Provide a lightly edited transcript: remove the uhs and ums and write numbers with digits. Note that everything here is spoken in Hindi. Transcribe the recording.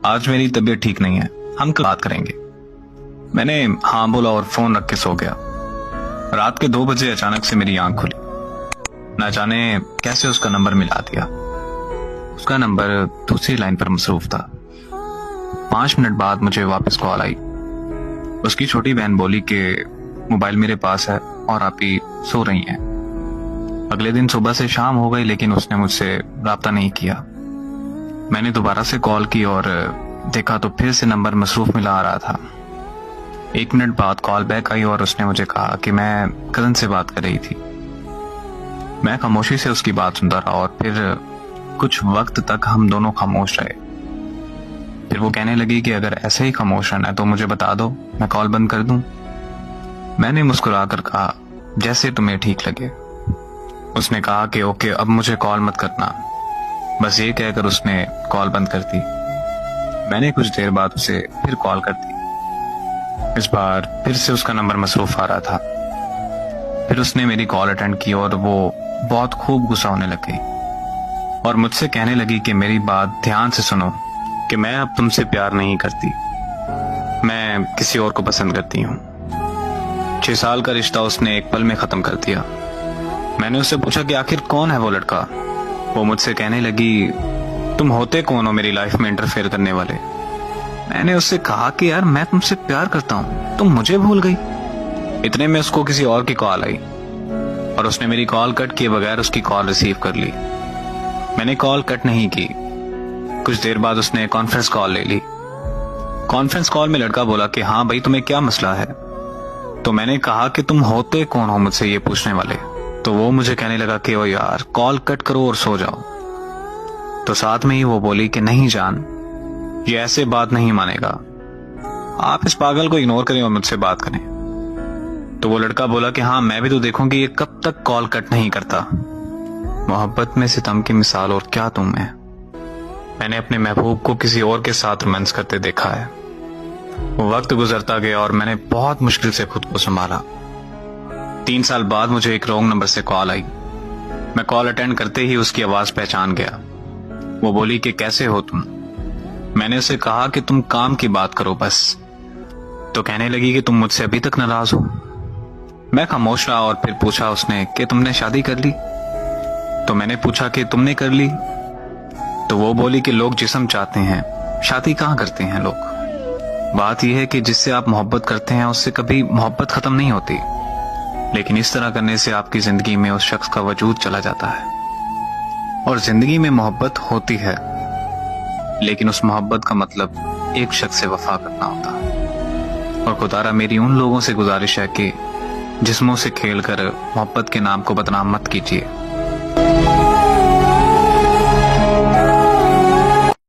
आज मेरी तबीयत ठीक नहीं है, हम कल बात करेंगे। मैंने हाँ बोला और फोन रख के सो गया। रात के 2 बजे अचानक से मेरी आंख खुली। न जाने कैसे उसका नंबर मिला दिया। उसका नंबर दूसरी लाइन पर मसरूफ था। 5 मिनट बाद मुझे वापस कॉल आई। उसकी छोटी बहन बोली कि मोबाइल मेरे पास है और आप ही सो रही हैं। अगले दिन सुबह से शाम हो गई लेकिन उसने मुझसे राब्ता नहीं किया। मैंने दोबारा से कॉल की और देखा तो फिर से नंबर मसरूफ मिला आ रहा था। 1 मिनट बाद कॉल बैक आई और उसने मुझे कहा कि मैं कजन से बात कर रही थी। मैं खामोशी से उसकी बात सुनता रहा और फिर कुछ वक्त तक हम दोनों खामोश रहे। फिर वो कहने लगी कि अगर ऐसे ही खामोश रहना है तो मुझे बता दो, मैं कॉल बंद कर दूं। मैंने मुस्कुरा कर कहा जैसे तुम्हें ठीक लगे। उसने कहा कि ओके, अब मुझे कॉल मत करना। बस ये कहकर उसने कॉल बंद कर दी। मैंने कुछ देर बाद उसे फिर कॉल कर दी। इस बार फिर से उसका नंबर मसरूफ आ रहा था। फिर उसने मेरी कॉल अटेंड की और वो बहुत खूब गुस्सा होने लग गई और मुझसे कहने लगी कि मेरी बात ध्यान से सुनो कि मैं अब तुमसे प्यार नहीं करती, मैं किसी और को पसंद करती हूँ। 6 साल का रिश्ता उसने एक पल में खत्म कर दिया। मैंने उससे पूछा कि आखिर कौन है वो लड़का। वो मुझसे कहने लगी तुम होते कौन हो मेरी लाइफ में इंटरफेयर करने वाले। मैंने उससे कहा कि यार मैं तुमसे प्यार करता हूं, तुम मुझे भूल गई। इतने में उसको किसी और की कॉल आई और उसने मेरी कॉल कट किए बगैर उसकी कॉल रिसीव कर ली। मैंने कॉल कट नहीं की। कुछ देर बाद उसने कॉन्फ्रेंस कॉल ले ली। कॉन्फ्रेंस कॉल में लड़का बोला कि हाँ भाई, तुम्हें क्या मसला है। तो मैंने कहा कि तुम होते कौन हो मुझसे ये पूछने वाले। तो वो मुझे कहने लगा कि ओ यार कॉल कट करो और सो जाओ। तो साथ में ही वो बोली कि नहीं जान, ये ऐसे बात नहीं मानेगा, आप इस पागल को इग्नोर करें और मुझसे बात करें। तो वो लड़का बोला कि हाँ मैं भी तो देखूंगी ये कब तक कॉल कट नहीं करता। मोहब्बत में सितम की मिसाल और क्या तुम है। मैंने अपने महबूब को किसी और के साथ रोमांस करते देखा है। वो वक्त गुजरता गया और मैंने बहुत मुश्किल से खुद को संभाला। 3 साल बाद मुझे एक रॉन्ग नंबर से कॉल आई। मैं कॉल अटेंड करते ही उसकी आवाज पहचान गया। वो बोली कि कैसे हो तुम। मैंने उसे कहा कि तुम काम की बात करो बस। तो कहने लगी कि तुम मुझसे अभी तक नाराज हो। मैं खामोश रहा और फिर पूछा उसने कि तुमने शादी कर ली। तो मैंने पूछा कि तुमने कर ली। तो वो बोली कि लोग जिस्म चाहते हैं, शादी कहाँ करते हैं लोग। बात यह है कि जिससे आप मोहब्बत करते हैं उससे कभी मोहब्बत खत्म नहीं होती, लेकिन इस तरह करने से आपकी जिंदगी में उस शख्स का वजूद चला जाता है। और जिंदगी में मोहब्बत होती है, लेकिन उस मोहब्बत का मतलब एक शख्स से वफा करना होता है। और खुदारा मेरी उन लोगों से गुजारिश है कि जिस्मों से खेलकर मोहब्बत के नाम को बदनाम मत कीजिए।